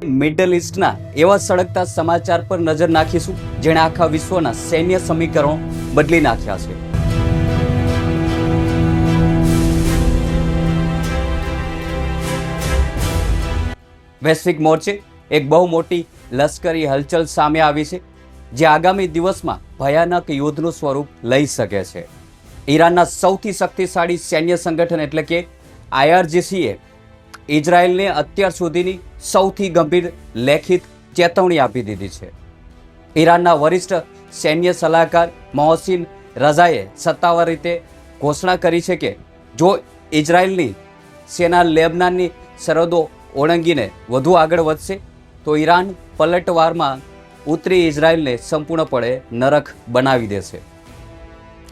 Middle ઇસ્ટના એવા સળગતા સમાચાર પર નજર નાખીશું જેણે આખા વિશ્વના સૈન્ય સમીકરણો બદલી નાખ્યા છે. વૈશ્વિક મોરચે એક બહુ મોટી લશ્કરી હલચલ સામે આવી છે જે આગામી દિવસમાં ભયાનક યુદ્ધનું સ્વરૂપ લઈ શકે છે. ઈરાનના સૌથી શક્તિશાળી સૈન્ય સંગઠન એટલે કે IRGCએ ઇઝરાયલને અત્યાર સુધીની સૌથી ગંભીર લેખિત ચેતવણી આપી દીધી છે. ઈરાનના વરિષ્ઠ સૈન્ય સલાહકાર મોહસિન રઝાએ સત્તાવાર રીતે ઘોષણા કરી છે કે જો ઇઝરાયલની સેના લેબનાનની સરહદો ઓળંગીને વધુ આગળ વધશે તો ઈરાન પલટવારમાં ઉત્તરી ઇઝરાયલને સંપૂર્ણપણે નરક બનાવી દેશે.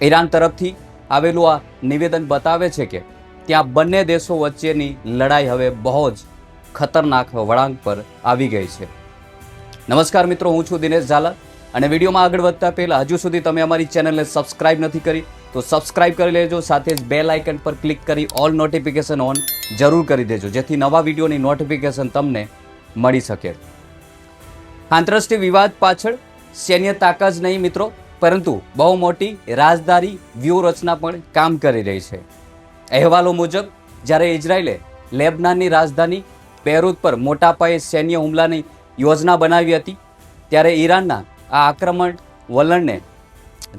ઈરાન તરફથી આવેલું આ નિવેદન બતાવે છે કે ત્યાં બંને દેશો વચ્ચેની લડાઈ હવે બહુ જ ખતરનાક વળાંક પર આવી ગઈ છે. નમસ્કાર મિત્રો, હું છું દિનેશ ઝાલા અને વિડીયોમાં આગળ વધતા પહેલા હજુ સુધી તમે અમારી ચેનલને સબસ્ક્રાઇબ નથી કરી તો સબસ્ક્રાઇબ કરી લેજો. સાથે જ બેલ આઇકન પર ક્લિક કરી ઓલ નોટિફિકેશન ઓન જરૂર કરી દેજો જેથી નવા વિડીયોની નોટિફિકેશન તમને મળી શકે. આંતરરાષ્ટ્રીય વિવાદ પાછળ સૈન્ય તાકાત જ નહીં મિત્રો, પરંતુ બહુ મોટી રાજદારી વ્યૂહરચના પણ કામ કરી રહી છે. અહેવાલો મુજબ જ્યારે ઇઝરાયલે લેબનાનની રાજધાની બેરૂત પર મોટા પાયે સૈન્ય હુમલાની યોજના બનાવી હતી ત્યારે ઈરાનના આ આક્રમણ વલણને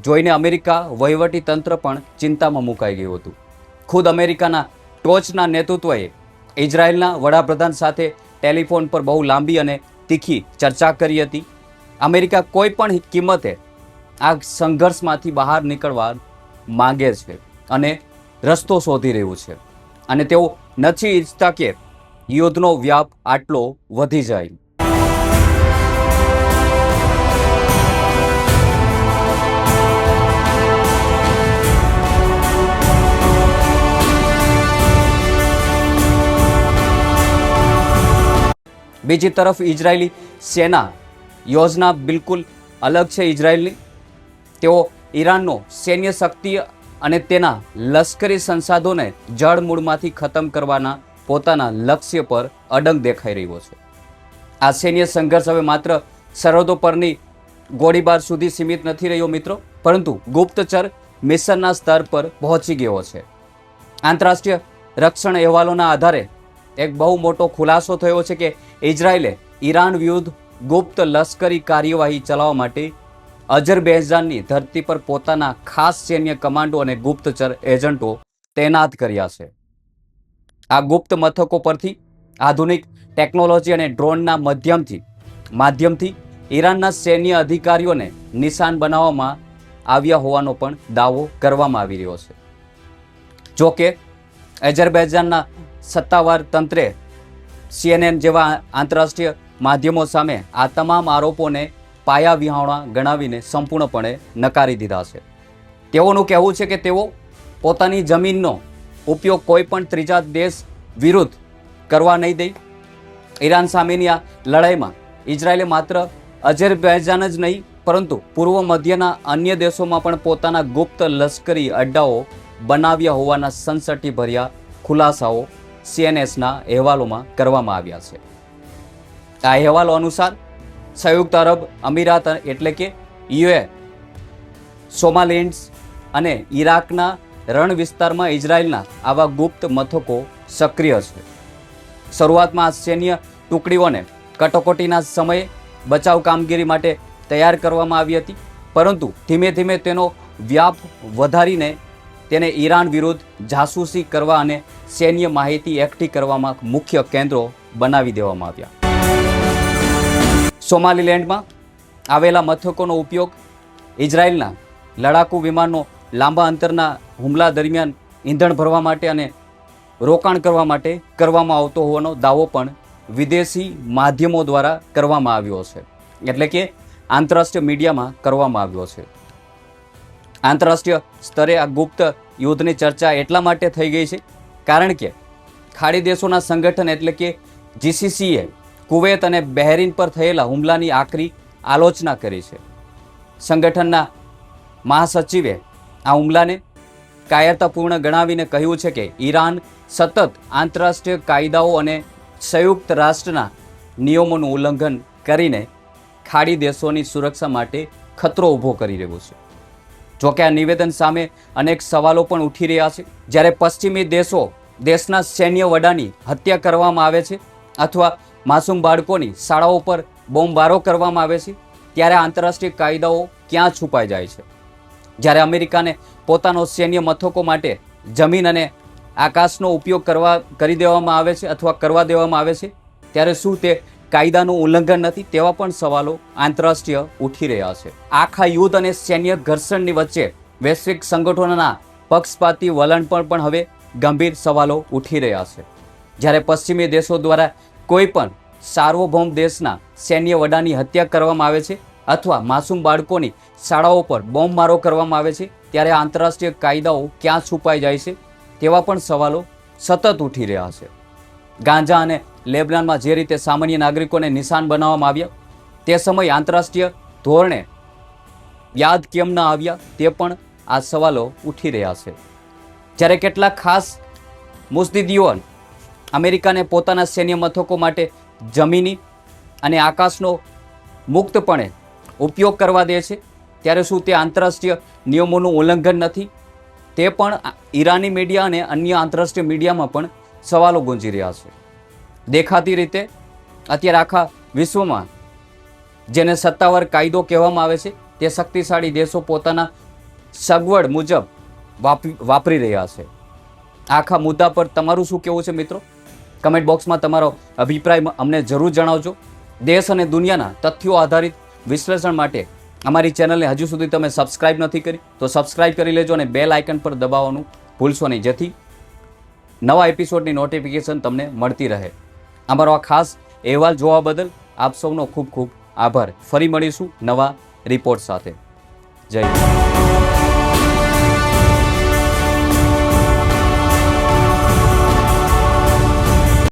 જોઈને અમેરિકા વહીવટી તંત્ર પણ ચિંતામાં મુકાઈ ગયું હતું. ખુદ અમેરિકાના ટોચના નેતૃત્વએ ઇઝરાયલના વડાપ્રધાન સાથે ટેલિફોન પર બહુ લાંબી અને તીખી ચર્ચા કરી હતી. અમેરિકા કોઈ પણ કિંમતે આ સંઘર્ષમાંથી બહાર નીકળવા માંગે છે અને રસ્તો શોધી રહ્યું છે અને તેઓ નથી ઈચ્છતા કે યુદ્ધનો વ્યાપ આટલો વધી જાય. બીજી તરફ ઇઝરાયેલી સેના યોજના બિલકુલ અલગ છે. ઇઝરાયેલની તેઓ ઈરાનનો સૈન્ય શક્તિ અને તેના લશ્કરી સંસાધનોને જળમૂળમાંથી ખતમ કરવાના પોતાના લક્ષ્ય પર અડગ દેખાઈ રહ્યો છે. આ સૈન્ય સંઘર્ષ હવે માત્ર સરહદો પરની ગોળીબાર સુધી સીમિત નથી રહ્યો મિત્રો, પરંતુ ગુપ્તચર મિશનના સ્તર પર પહોંચી ગયો છે. આંતરરાષ્ટ્રીય રક્ષણ અહેવાલોના આધારે એક બહુ મોટો ખુલાસો થયો છે કે ઇઝરાયલે ઈરાન વિરુદ્ધ ગુપ્ત લશ્કરી કાર્યવાહી ચલાવવા માટે અઝરબૈજાનની ધરતી પર પોતાના ખાસ સૈન્ય કમાન્ડો અને ગુપ્તચર એજન્ટો તૈનાત કર્યા છે. આ ગુપ્ત મથકો પરથી આધુનિક ટેકનોલોજી અને ડ્રોનના માધ્યમથી ઈરાનના સૈન્ય અધિકારીઓને નિશાન બનાવવામાં આવ્યા હોવાનો પણ દાવો કરવામાં આવી રહ્યો છે. જો કે અઝરબૈજાનના સત્તાવાર તંત્રે CNN જેવા આંતરરાષ્ટ્રીય માધ્યમો સામે આ તમામ આરોપોને પાયા વિહોણા ગણાવીને સંપૂર્ણપણે નકારી દીધા છે. તેઓનું કહેવું છે કે તેઓ પોતાની જમીનનો ઉપયોગ કોઈ પણ ત્રીજા દેશ વિરુદ્ધ કરવા નહીં દે. ઈરાન સામેની આ લડાઈમાં ઇઝરાયલે માત્ર અઝરબૈજાન જ નહીં પરંતુ પૂર્વ મધ્યના અન્ય દેશોમાં પણ પોતાના ગુપ્ત લશ્કરી અડ્ડાઓ બનાવ્યા હોવાના સનસટીભર્યા ખુલાસાઓ CNSના અહેવાલોમાં કરવામાં આવ્યા છે. આ અહેવાલો અનુસાર સંયુક્ત અરબ અમીરાત એટલે કે UAE, સોમાલેન્ડ્સ અને ઈરાકના રણ વિસ્તારમાં ઇઝરાયલના આવા ગુપ્ત મથકો સક્રિય છે. શરૂઆતમાં આ સૈન્ય ટુકડીઓને કટોકટીના સમયે બચાવ કામગીરી માટે તૈયાર કરવામાં આવી હતી, પરંતુ ધીમે ધીમે તેનો વ્યાપ વધારીને તેને ઈરાન વિરુદ્ધ જાસૂસી કરવા અને સૈન્ય માહિતી એકઠી કરવામાં મુખ્ય કેન્દ્રો બનાવી દેવામાં આવ્યા. સોમાલીલેન્ડમાં આવેલા મથકોનો ઉપયોગ ઇઝરાયલના લડાકુ વિમાનો લાંબા અંતરના હુમલા દરમિયાન ઈંધણ ભરવા માટે અને રોકાણ કરવા માટે કરવામાં આવતો હોવાનો દાવો પણ વિદેશી માધ્યમો દ્વારા કરવામાં આવ્યો છે, એટલે કે આંતરરાષ્ટ્રીય મીડિયામાં કરવામાં આવ્યો છે. આંતરરાષ્ટ્રીય સ્તરે આ ગુપ્ત યુદ્ધની ચર્ચા એટલા માટે થઈ ગઈ છે કારણ કે ખાડી દેશોના સંગઠન એટલે કે GCCએ કુવૈત અને બહેરીન પર થયેલા હુમલાની આકરી આલોચના કરી છે. સંગઠનના મહાસચિવે આ હુમલાને કાયરતાપૂર્ણ ગણાવીને કહ્યું છે કે ઈરાન સતત આંતરરાષ્ટ્રીય કાયદાઓ અને સંયુક્ત રાષ્ટ્રના નિયમોનું ઉલ્લંઘન કરીને ખાડી દેશોની સુરક્ષા માટે ખતરો ઊભો કરી રહ્યો છે. જોકે આ નિવેદન સામે અનેક સવાલો પણ ઉઠી રહ્યા છે. જ્યારે પશ્ચિમી દેશો દેશના સૈન્ય વડાની હત્યા કરવામાં આવે છે અથવા માસૂમ બાળકોની શાળાઓ પર બોમ્બબારો કરવામાં આવે છે, ત્યારે આંતરરાષ્ટ્રીય કાયદાઓ ક્યાં છુપાઈ જાય છે? જ્યારે અમેરિકાને પોતાનો સૈન્ય મથકો માટે જમીન અને આકાશનો ઉપયોગ કરી દેવામાં આવે છે અથવા કરવા દેવામાં આવે છે, ત્યારે શું તે કાયદાનું ઉલ્લંઘન નથી? તેવા પણ સવાલો આંતરરાષ્ટ્રીય ઉઠી રહ્યા છે. આખા યુદ્ધ અને સૈન્ય ઘર્ષણની વચ્ચે વૈશ્વિક સંગઠનોના પક્ષપાતી વલણ પર પણ હવે ગંભીર સવાલો ઉઠી રહ્યા છે. જ્યારે પશ્ચિમી દેશો દ્વારા કોઈ પણ સાર્વભૌમ દેશના સૈન્ય વડાની હત્યા કરવામાં આવે છે અથવા માસૂમ બાળકોની શાળાઓ પર બોમ્બમારો કરવામાં આવે છે, ત્યારે આંતરરાષ્ટ્રીય કાયદાઓ ક્યાં છુપાઈ જાય છે? તેવા પણ સવાલો સતત ઉઠી રહ્યા છે. ગાંજા અને લેબનાનમાં જે રીતે સામાન્ય નાગરિકોને નિશાન બનાવવામાં આવ્યા, તે સમયે આંતરરાષ્ટ્રીય ધોરણે યાદ કેમ ન આવ્યા, તે પણ આ સવાલો ઉઠી રહ્યા છે. જ્યારે કેટલાક ખાસ મુસ્તિદીઓ અમેરિકાને પોતાના સૈન્ય મથકો માટે જમીની અને આકાશનો મુક્તપણે ઉપયોગ કરવા દે છે, ત્યારે શું તે આંતરરાષ્ટ્રીય નિયમોનું ઉલ્લંઘન નથી? તે પણ ઈરાની મીડિયા અને અન્ય આંતરરાષ્ટ્રીય મીડિયામાં પણ સવાલો ગુંજી રહ્યા છે. દેખાતી રીતે અત્યારે આખા વિશ્વમાં જેને સત્તાવાર કાયદો કહેવામાં આવે છે, તે શક્તિશાળી દેશો પોતાના સગવડ મુજબ વાપરી રહ્યા છે. આખા મુદ્દા પર તમારું શું કહેવું છે મિત્રો? કમેન્ટ બોક્સમાં તમારો અભિપ્રાય અમને જરૂર જણાવજો. દેશ અને દુનિયાના તથ્યો આધારિત વિશ્લેષણ માટે અમારી ચેનલને હજુ સુધી તમે સબસ્ક્રાઇબ નથી કરી તો સબસ્ક્રાઇબ કરી લેજો અને બેલ આઇકન પર દબાવવાનું ભૂલશો નહીં, જેથી નવા એપિસોડની નોટિફિકેશન તમને મળતી રહે. અમારો આ ખાસ અહેવાલ જોવા બદલ આપ સૌનો ખૂબ ખૂબ આભાર. ફરી મળીશું નવા રિપોર્ટ સાથે. જય હિન્દ.